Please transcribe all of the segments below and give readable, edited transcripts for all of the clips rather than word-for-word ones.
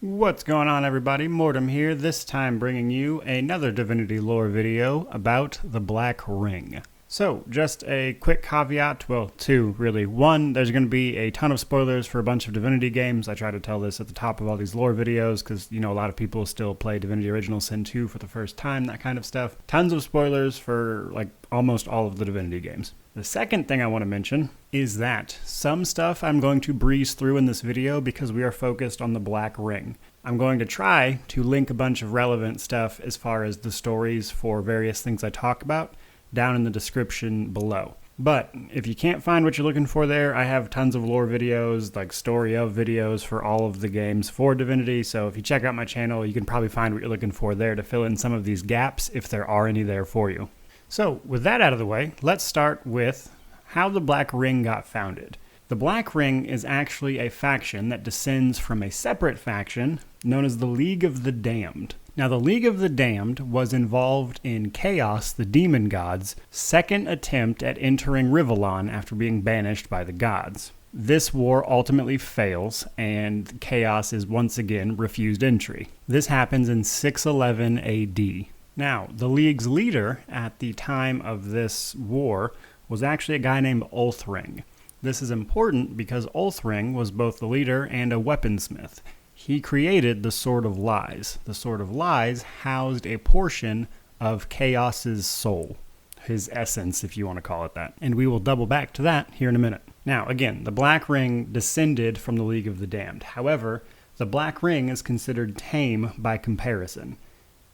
What's going on, everybody? Mortem here, this time bringing you another Divinity lore video about the Black Ring. So, just a quick caveat, well, two really. One, there's going to be a ton of spoilers for a bunch of Divinity games. I try to tell this at the top of all these lore videos because, a lot of people still play Divinity Original Sin 2 for the first time, that kind of stuff. Tons of spoilers for, almost all of the Divinity games. The second thing I want to mention is that some stuff I'm going to breeze through in this video because we are focused on the Black Ring. I'm going to try to link a bunch of relevant stuff as far as the stories for various things I talk about down in the description below. But if you can't find what you're looking for there, I have tons of lore videos, like story of videos for all of the games for Divinity. So if you check out my channel, you can probably find what you're looking for there to fill in some of these gaps if there are any there for you. So, with that out of the way, let's start with how the Black Ring got founded. The Black Ring is actually a faction that descends from a separate faction known as the League of the Damned. Now, the League of the Damned was involved in Chaos, the demon god's second attempt at entering Rivellon after being banished by the gods. This war ultimately fails, and Chaos is once again refused entry. This happens in 611 AD. Now, the League's leader at the time of this war was actually a guy named Ulthring. This is important because Ulthring was both the leader and a weaponsmith. He created the Sword of Lies. The Sword of Lies housed a portion of Chaos's soul, his essence, if you want to call it that. And we will double back to that here in a minute. Now, again, the Black Ring descended from the League of the Damned. However, the Black Ring is considered tame by comparison.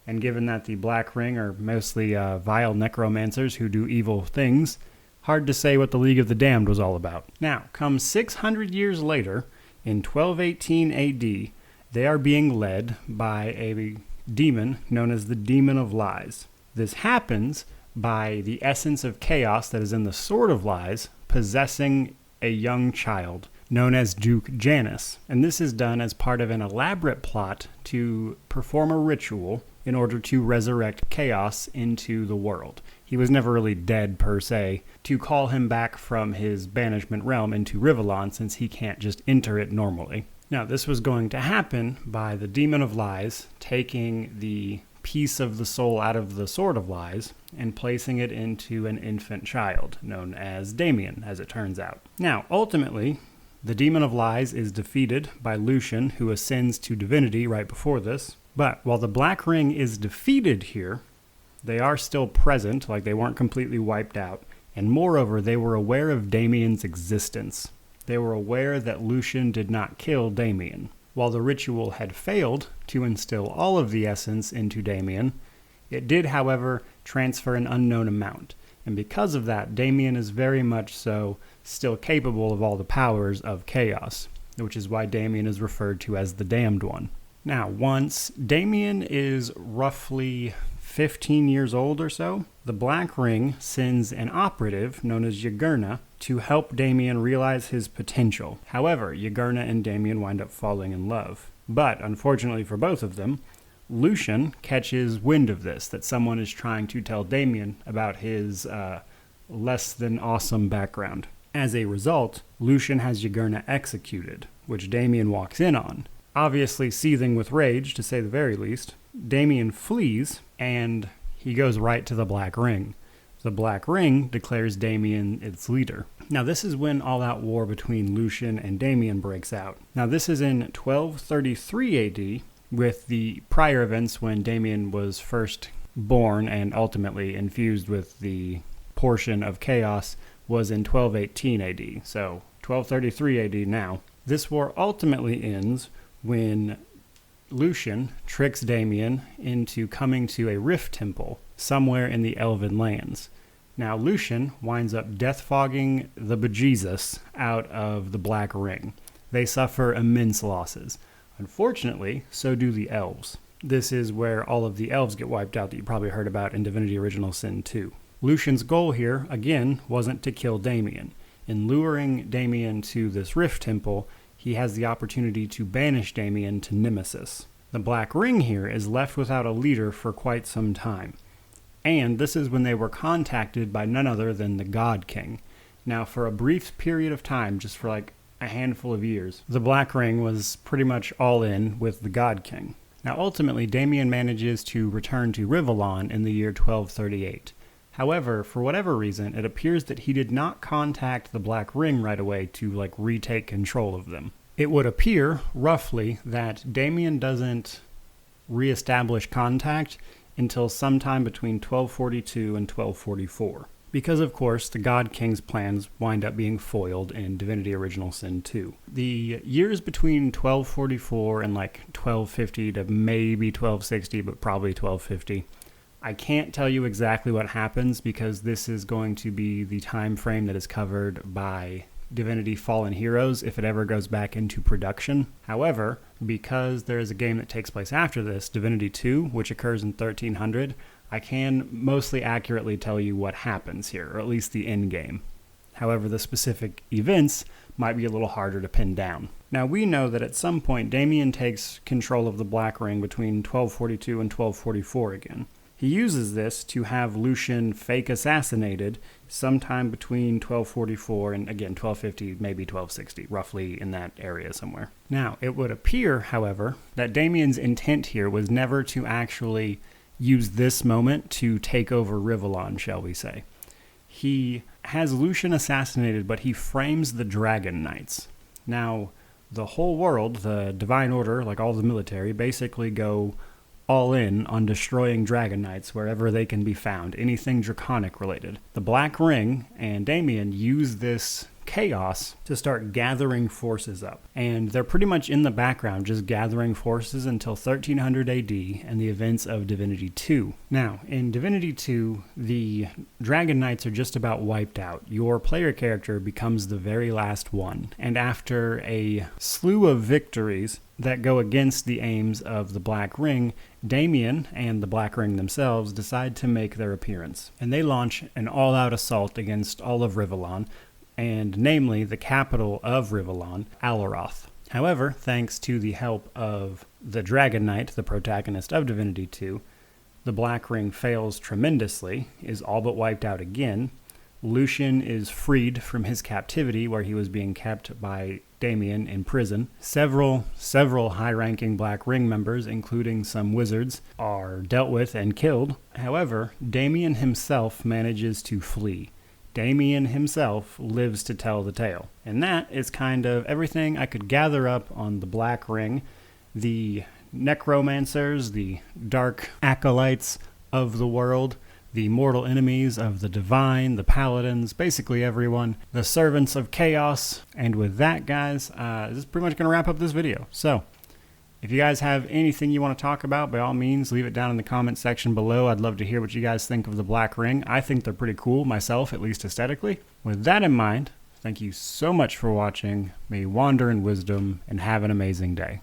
And given that the Black Ring are mostly vile necromancers who do evil things, hard to say what the League of the Damned was all about. Now, come 600 years later, in 1218 AD, they are being led by a demon known as the Demon of Lies. This happens by the essence of chaos that is in the Sword of Lies possessing a young child known as Duke Janus. And this is done as part of an elaborate plot to perform a ritual in order to resurrect Chaos into the world. He was never really dead per se, to call him back from his banishment realm into Rivellon since he can't just enter it normally. Now, this was going to happen by the Demon of Lies taking the piece of the soul out of the Sword of Lies and placing it into an infant child, known as Damien, as it turns out. Now, ultimately, the Demon of Lies is defeated by Lucian, who ascends to divinity right before this. But while the Black Ring is defeated here, they are still present, like they weren't completely wiped out. And moreover, they were aware of Damien's existence. They were aware that Lucian did not kill Damien. While the ritual had failed to instill all of the essence into Damien, it did, however, transfer an unknown amount. And because of that, Damien is very much so still capable of all the powers of Chaos, which is why Damien is referred to as the Damned One. Now, once Damien is roughly 15 years old or so, the Black Ring sends an operative known as Yagurna to help Damien realize his potential. However, Yagurna and Damien wind up falling in love. But, unfortunately for both of them, Lucian catches wind of this, that someone is trying to tell Damien about his less than awesome background. As a result, Lucian has Yagurna executed, which Damien walks in on. Obviously seething with rage, to say the very least, Damien flees, and he goes right to the Black Ring. The Black Ring declares Damien its leader. Now, this is when all-out war between Lucian and Damien breaks out. Now, this is in 1233 AD, with the prior events when Damien was first born and ultimately infused with the portion of Chaos was in 1218 AD. So, 1233 AD now. This war ultimately ends when Lucian tricks Damien into coming to a rift temple somewhere in the Elven lands. Now, Lucian winds up death-fogging the bejesus out of the Black Ring. They suffer immense losses. Unfortunately, so do the Elves. This is where all of the Elves get wiped out that you probably heard about in Divinity Original Sin 2. Lucian's goal here, again, wasn't to kill Damien. In luring Damien to this rift temple, he has the opportunity to banish Damien to Nemesis. The Black Ring here is left without a leader for quite some time. And this is when they were contacted by none other than the God King. Now, for a brief period of time, just for a handful of years, the Black Ring was pretty much all in with the God King. Now ultimately, Damien manages to return to Rivellon in the year 1238. However, for whatever reason, it appears that he did not contact the Black Ring right away to retake control of them. It would appear, roughly, that Damien doesn't reestablish contact until sometime between 1242 and 1244. Because, of course, the God King's plans wind up being foiled in Divinity Original Sin 2. The years between 1244 and 1250 to maybe 1260, but probably 1250, I can't tell you exactly what happens because this is going to be the time frame that is covered by Divinity Fallen Heroes if it ever goes back into production. However, because there is a game that takes place after this, Divinity 2, which occurs in 1300, I can mostly accurately tell you what happens here, or at least the end game. However, the specific events might be a little harder to pin down. Now, we know that at some point Damien takes control of the Black Ring between 1242 and 1244 again. He uses this to have Lucian fake assassinated sometime between 1244 and, again, 1250, maybe 1260, roughly in that area somewhere. Now, it would appear, however, that Damien's intent here was never to actually use this moment to take over Rivellon, shall we say. He has Lucian assassinated, but he frames the Dragon Knights. Now, the whole world, the Divine Order, like all the military, basically go all in on destroying Dragon Knights wherever they can be found, anything Draconic related. The Black Ring and Damien use this chaos to start gathering forces up. And they're pretty much in the background, just gathering forces until 1300 AD and the events of Divinity 2. Now, in Divinity 2, the Dragon Knights are just about wiped out. Your player character becomes the very last one. And after a slew of victories that go against the aims of the Black Ring, Damien and the Black Ring themselves decide to make their appearance. And they launch an all-out assault against all of Rivellon, and namely the capital of Rivellon, Alaroth. However, thanks to the help of the Dragon Knight, the protagonist of Divinity 2, the Black Ring fails tremendously, is all but wiped out again. Lucian is freed from his captivity where he was being kept by Damien in prison. Several high-ranking Black Ring members, including some wizards, are dealt with and killed. However, Damien himself manages to flee. Damien himself lives to tell the tale. And that is kind of everything I could gather up on the Black Ring, the necromancers, the dark acolytes of the world, the mortal enemies of the divine, the paladins, basically everyone, the servants of chaos. And with that, guys, this is pretty much going to wrap up this video. So, if you guys have anything you want to talk about, by all means, leave it down in the comment section below. I'd love to hear what you guys think of the Black Ring. I think they're pretty cool myself, at least aesthetically. With that in mind, thank you so much for watching. May you wander in wisdom and have an amazing day.